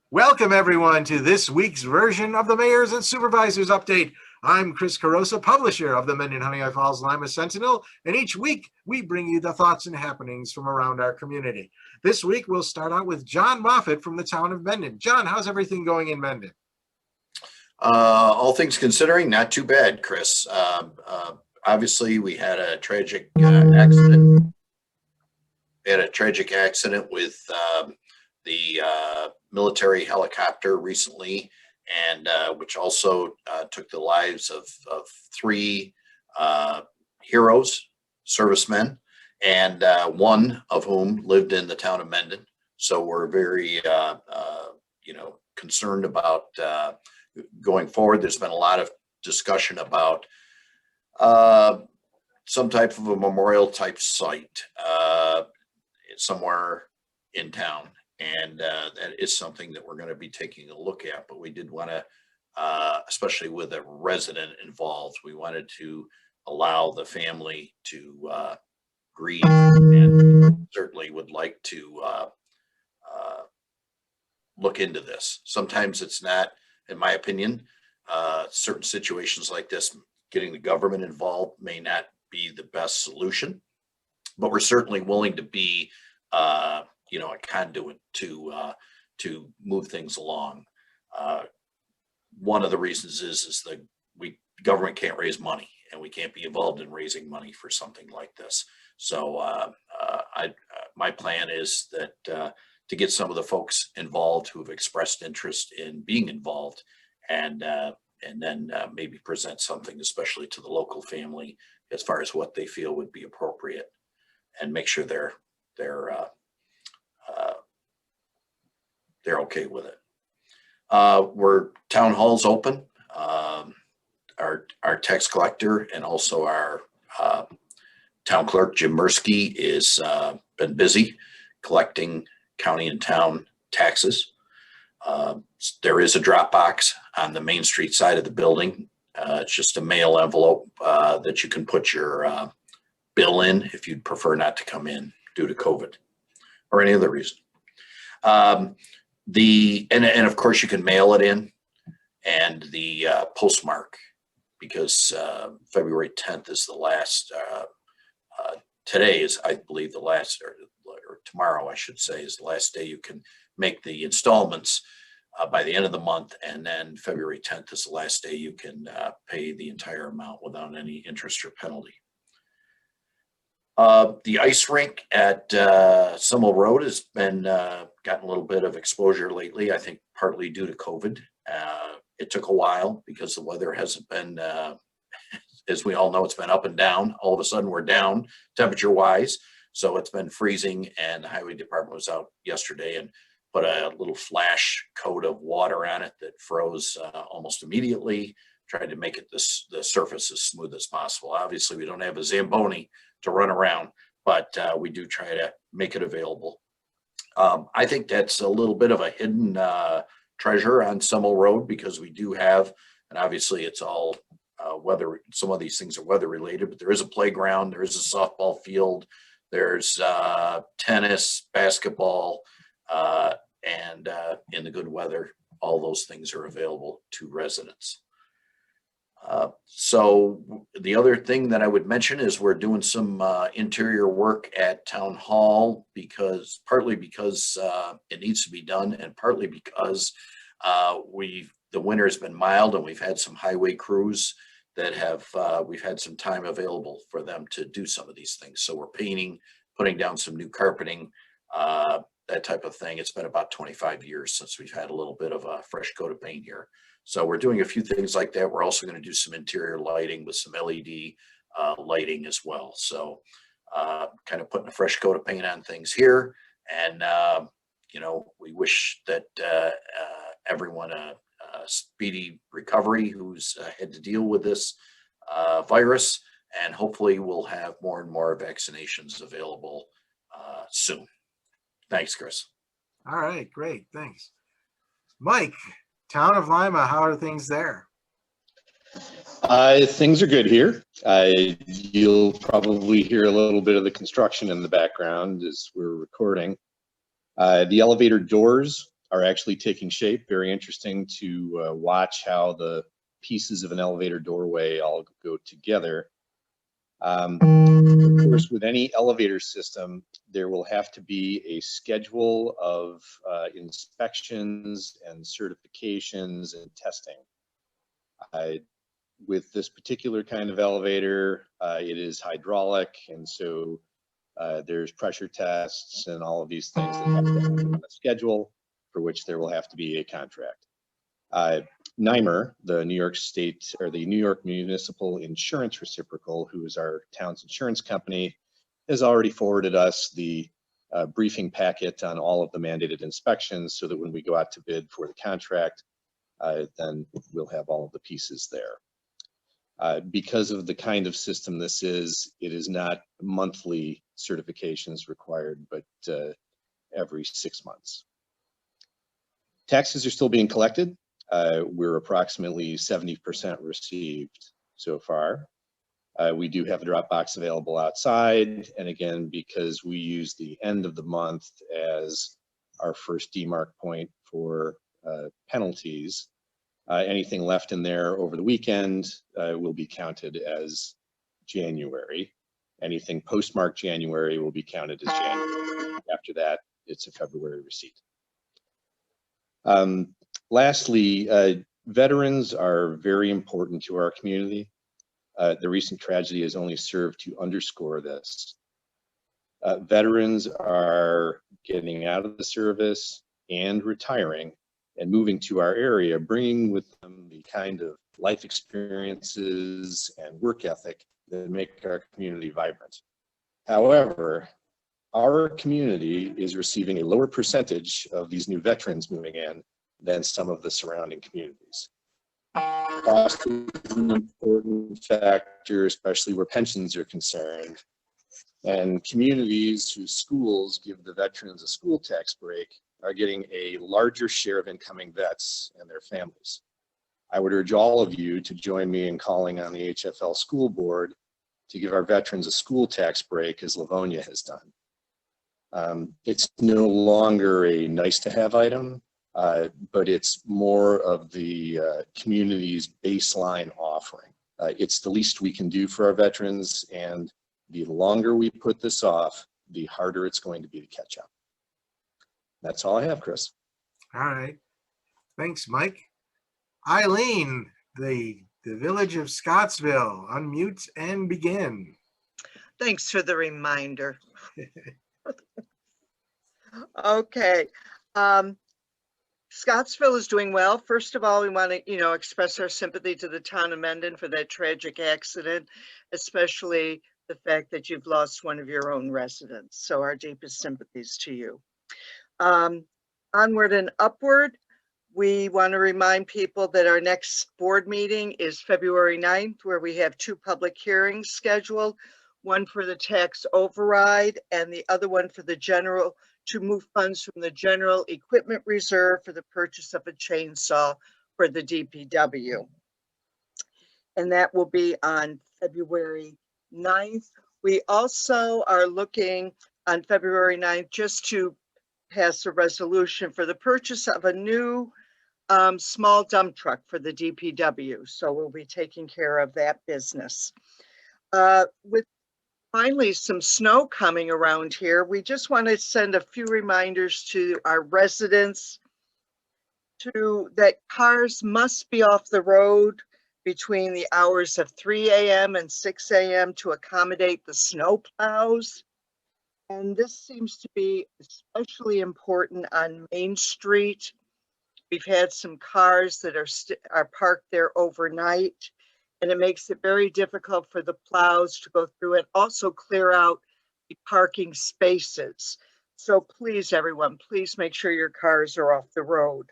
Welcome, everyone, to this week's version of the Mayors and Supervisors Update. I'm Chris Carosa, publisher of the Mendon-Honeoye Falls-Lima Sentinel, and each week we bring you the thoughts and happenings from around our community. This week we'll start out with John Moffett from the town of Mendon. John, how's everything going in Mendon? All things considering, not too bad, Chris. Obviously, we had a tragic accident. We had a tragic accident with the military helicopter recently, and which also took the lives of three heroes, servicemen, and one of whom lived in the town of Mendon. So we're very, concerned about going forward. There's been a lot of discussion about some type of a memorial type site somewhere in town. And that is something that we're going to be taking a look at. But we did want to, especially with a resident involved, we wanted to allow the family to grieve, and certainly would like to look into this. Sometimes it's not, in my opinion, certain situations like this, getting the government involved may not be the best solution, but we're certainly willing to be a conduit to move things along. One of the reasons is that government can't raise money, and we can't be involved in raising money for something like this. So my plan is that to get some of the folks involved who have expressed interest in being involved, and then maybe present something, especially to the local family, as far as what they feel would be appropriate, and make sure they're okay with it. We're town hall's open. Our tax collector and also our town clerk, Jim Mursky, is been busy collecting county and town taxes. There is a drop box on the Main Street side of the building. It's just a mail envelope that you can put your bill in if you'd prefer not to come in due to COVID or any other reason. And of course you can mail it in, and the postmark, because February 10th is the last. Today is, I believe, the last, or tomorrow, I should say, is the last day you can make the installments by the end of the month, and then February 10th is the last day you can pay the entire amount without any interest or penalty. The ice rink at Summel Road has been gotten a little bit of exposure lately, I think partly due to COVID. It took a while because the weather hasn't been, as we all know, it's been up and down. All of a sudden we're down temperature wise. So it's been freezing, and the highway department was out yesterday and put a little flash coat of water on it that froze almost immediately, tried to make it the surface as smooth as possible. Obviously we don't have a Zamboni to run around, but we do try to make it available. I think that's a little bit of a hidden treasure on Summel Road, because we do have, and obviously it's all weather, some of these things are weather related, but there is a playground, there is a softball field, there's tennis, basketball, and in the good weather, all those things are available to residents. So the other thing that I would mention is we're doing some interior work at Town Hall, partly because it needs to be done, and partly because the winter has been mild, and we've had some highway crews that we've had some time available for them to do some of these things. So we're painting, putting down some new carpeting, that type of thing. It's been about 25 years since we've had a little bit of a fresh coat of paint here. So we're doing a few things like that. We're also going to do some interior lighting with some LED lighting as well. So kind of putting a fresh coat of paint on things here. And, we wish that everyone a speedy recovery who's had to deal with this virus. And hopefully we'll have more and more vaccinations available soon. Thanks, Chris. All right, great, thanks. Mike, town of Lima, how are things there? Things are good here. You'll probably hear a little bit of the construction in the background as we're recording. The elevator doors are actually taking shape. Very interesting to watch how the pieces of an elevator doorway all go together. Of course, with any elevator system, there will have to be a schedule of inspections and certifications and testing. With this particular kind of elevator, it is hydraulic, and so there's pressure tests and all of these things that have to happen on a schedule, for which there will have to be a contract. NYMER, the New York State or the New York Municipal Insurance Reciprocal, who is our town's insurance company, has already forwarded us the briefing packet on all of the mandated inspections, so that when we go out to bid for the contract, then we'll have all of the pieces there. Because of the kind of system this is, it is not monthly certifications required, but every 6 months. Taxes are still being collected. We're approximately 70% received so far. We do have a drop box available outside. And again, because we use the end of the month as our first demarc point for penalties, anything left in there over the weekend will be counted as January. Anything postmarked January will be counted as January. After that, it's a February receipt. Lastly, veterans are very important to our community. The recent tragedy has only served to underscore this. Veterans are getting out of the service and retiring and moving to our area, bringing with them the kind of life experiences and work ethic that make our community vibrant. However, our community is receiving a lower percentage of these new veterans moving in than some of the surrounding communities. Cost is an important factor, especially where pensions are concerned. And communities whose schools give the veterans a school tax break are getting a larger share of incoming vets and their families. I would urge all of you to join me in calling on the HFL school board to give our veterans a school tax break, as Livonia has done. It's no longer a nice to have item, but it's more of the community's baseline offering. It's the least we can do for our veterans, and the longer we put this off, the harder it's going to be to catch up. That's all I have, Chris. All right. Thanks, Mike. Eileen, the village of Scottsville, unmute and begin. Thanks for the reminder. Okay. Scottsville is doing well. First of all, we want to, express our sympathy to the town of Mendon for that tragic accident, especially the fact that you've lost one of your own residents. So our deepest sympathies to you. Onward and upward, we want to remind people that our next board meeting is February 9th, where we have 2 public hearings scheduled, one for the tax override and the other one for the general, to move funds from the general equipment reserve for the purchase of a chainsaw for the DPW. And that will be on February 9th. We also are looking on February 9th just to pass a resolution for the purchase of a new small dump truck for the DPW. So we'll be taking care of that business. With finally some snow coming around here, we just want to send a few reminders to our residents that cars must be off the road between the hours of 3 a.m. and 6 a.m. to accommodate the snow plows. And this seems to be especially important on Main Street. We've had some cars that are parked there overnight, and it makes it very difficult for the plows to go through and also clear out the parking spaces. So please, everyone, please make sure your cars are off the road.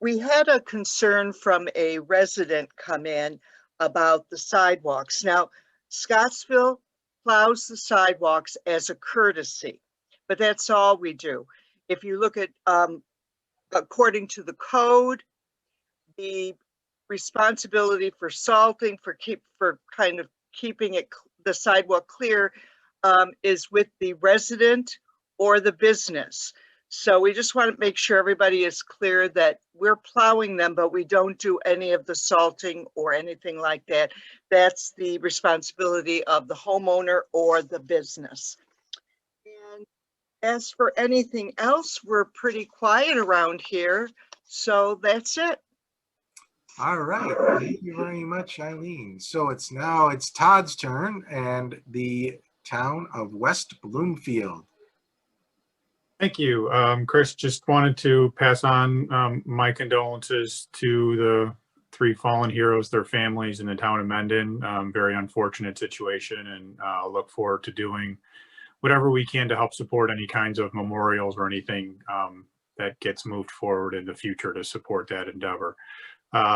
We had a concern from a resident come in about the sidewalks. Now, Scottsville plows the sidewalks as a courtesy, but that's all we do. If you look at, according to the code, the responsibility for salting, for keeping the sidewalk clear, is with the resident or the business. So we just want to make sure everybody is clear that we're plowing them, but we don't do any of the salting or anything like that. That's the responsibility of the homeowner or the business. And as for anything else, we're pretty quiet around here. So that's it. All right, thank you very much, Eileen. So it's Todd's turn and the town of West Bloomfield. Thank you. Chris, just wanted to pass on my condolences to the 3 fallen heroes, their families in the town of Mendon. Very unfortunate situation, and look forward to doing whatever we can to help support any kinds of memorials or anything that gets moved forward in the future to support that endeavor.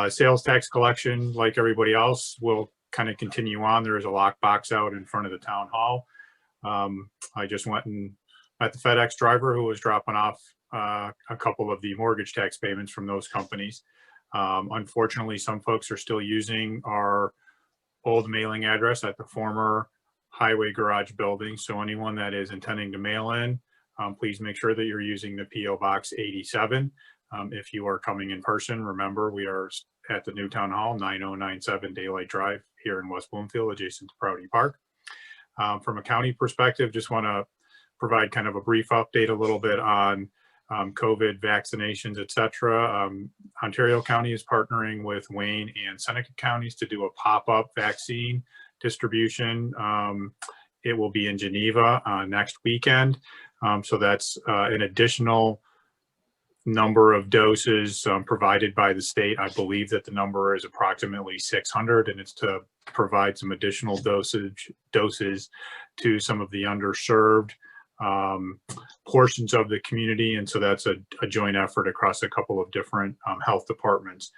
Sales tax collection, like everybody else, will kind of continue on. There is a lockbox out in front of the town hall. I just went and met the FedEx driver who was dropping off a couple of the mortgage tax payments from those companies. Unfortunately, some folks are still using our old mailing address at the former highway garage building. So anyone that is intending to mail in, please make sure that you're using the PO Box 87. If you are coming in person, remember we are at the new town hall, 9097 Daylight Drive here in West Bloomfield, adjacent to Prouty Park. From a county perspective, just want to provide kind of a brief update a little bit on COVID vaccinations, et cetera. Ontario County is partnering with Wayne and Seneca counties to do a pop-up vaccine distribution. It will be in Geneva next weekend. So that's an additional number of doses provided by the state. I believe that the number is approximately 600, and it's to provide some additional doses to some of the underserved portions of the community. And so that's a joint effort across a couple of different health departments.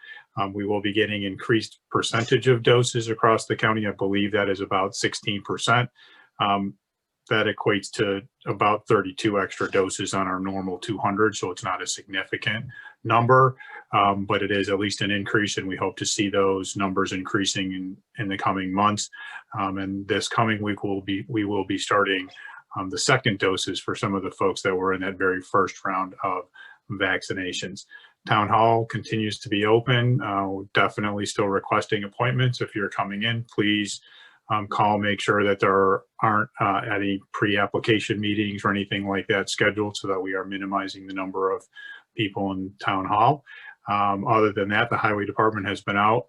We will be getting increased percentage of doses across the county. I believe that is about 16%. That equates to about 32 extra doses on our normal 200. So it's not a significant number, but it is at least an increase, and we hope to see those numbers increasing in the coming months. And this coming week, we will be starting the second doses for some of the folks that were in that very first round of vaccinations. Town hall continues to be open. We're definitely still requesting appointments. If you're coming in, please call, make sure that there aren't any pre-application meetings or anything like that scheduled, so that we are minimizing the number of people in town hall. Other than that, the highway department has been out.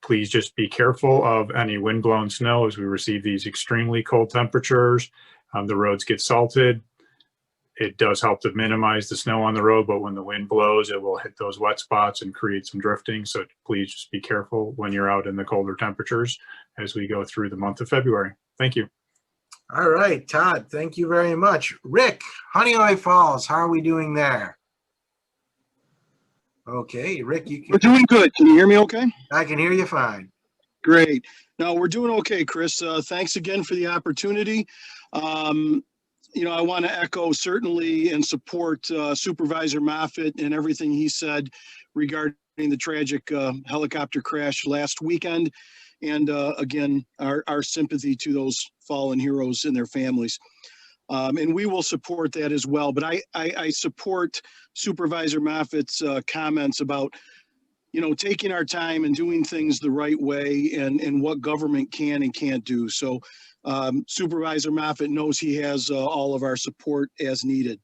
Please just be careful of any wind-blown snow as we receive these extremely cold temperatures. The roads get salted. It does help to minimize the snow on the road, but when the wind blows, it will hit those wet spots and create some drifting. So please just be careful when you're out in the colder temperatures as we go through the month of February. Thank you. All right, Todd, thank you very much. Rick, Honeoye Falls, how are we doing there? Okay, Rick, We're doing good. Can you hear me okay? I can hear you fine. Great. No, we're doing okay, Chris. Thanks again for the opportunity. I want to echo certainly and support Supervisor Moffitt and everything he said regarding the tragic helicopter crash last weekend. And again, our sympathy to those fallen heroes and their families. And we will support that as well. But I support Supervisor Moffitt's comments about, taking our time and doing things the right way and what government can and can't do. So Supervisor Moffitt knows he has all of our support as needed.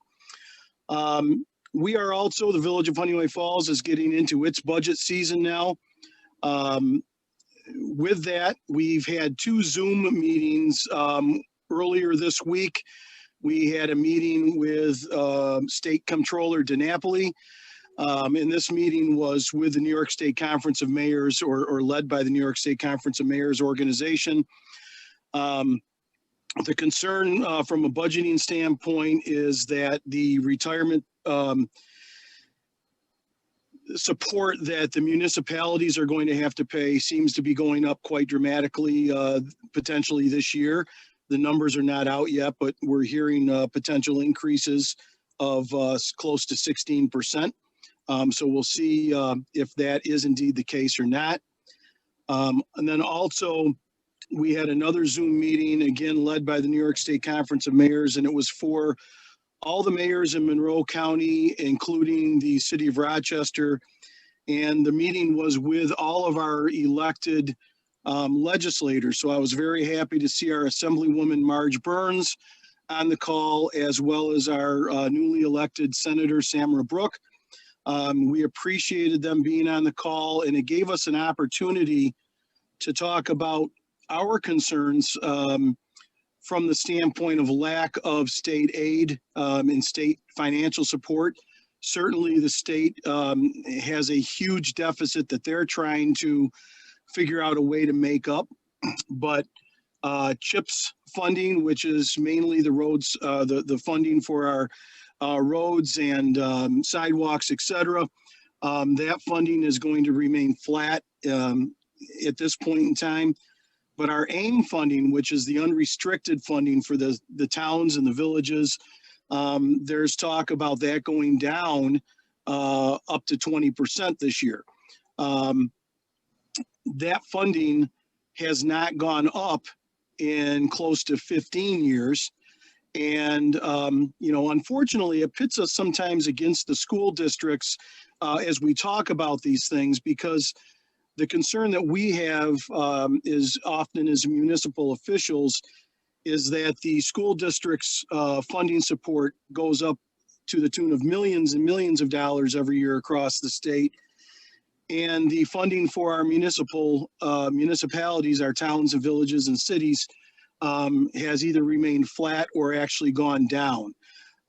We are also, the Village of Honeoye Falls is getting into its budget season now. With that, we've had 2 Zoom meetings earlier this week. We had a meeting with State Comptroller DiNapoli. And this meeting was with the New York State Conference of Mayors or led by the New York State Conference of Mayors organization. The concern from a budgeting standpoint is that the retirement support that the municipalities are going to have to pay seems to be going up quite dramatically, potentially this year. The numbers are not out yet, but we're hearing potential increases of close to 16%. So we'll see if that is indeed the case or not. And then also we had another Zoom meeting, again, led by the New York State Conference of Mayors, and it was for all the mayors in Monroe County, including the city of Rochester. And the meeting was with all of our elected legislators. So I was very happy to see our Assemblywoman Marge Burns on the call, as well as our newly elected Senator Samara Brook. We appreciated them being on the call, and it gave us an opportunity to talk about our concerns from the standpoint of lack of state aid and state financial support. Certainly the state has a huge deficit that they're trying to figure out a way to make up. But CHIPS funding, which is mainly the roads, the funding for our roads and sidewalks, et cetera, that funding is going to remain flat at this point in time. But our AIM funding, which is the unrestricted funding for the towns and the villages, there's talk about that going down up to 20% this year. That funding has not gone up in close to 15 years. And, unfortunately, it pits us sometimes against the school districts as we talk about these things, because the concern that we have is often as municipal officials is that the school district's funding support goes up to the tune of millions and millions of dollars every year across the state. And the funding for our municipalities, our towns and villages and cities has either remained flat or actually gone down.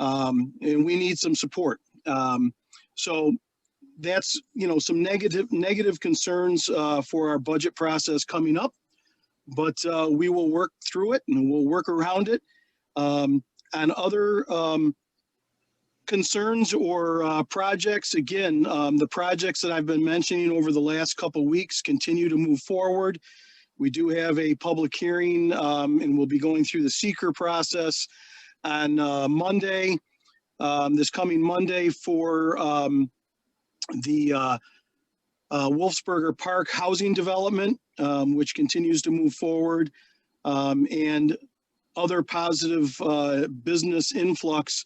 And we need some support. So that's, some negative concerns for our budget process coming up, but we will work through it and we'll work around it. On other concerns or projects, again, the projects that I've been mentioning over the last couple of weeks continue to move forward. We do have a public hearing and we'll be going through the seeker process on Monday, this coming Monday, for the Wolfsburger Park housing development, which continues to move forward, and other positive business influx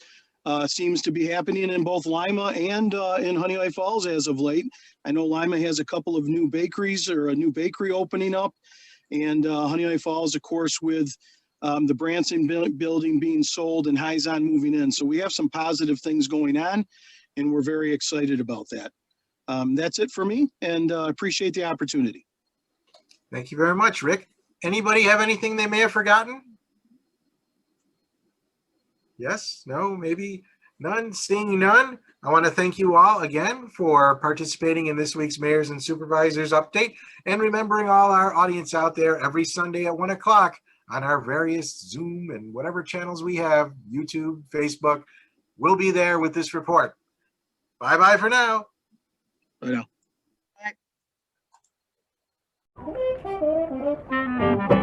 seems to be happening in both Lima and in Honeoye Falls as of late. I know Lima has a couple of new bakeries, or a new bakery opening up, and Honeoye Falls, of course, with the Branson building being sold and Hyzon moving in. So we have some positive things going on, and we're very excited about that. That's it for me, and appreciate the opportunity. Thank you very much, Rick. Anybody have anything they may have forgotten? Yes, no, maybe none. Seeing none, I want to thank you all again for participating in this week's Mayors and Supervisors update, and remembering all our audience out there every Sunday at 1 o'clock on our various Zoom and whatever channels we have, YouTube, Facebook, we'll be there with this report. Bye-bye for now. Bye now. Bye.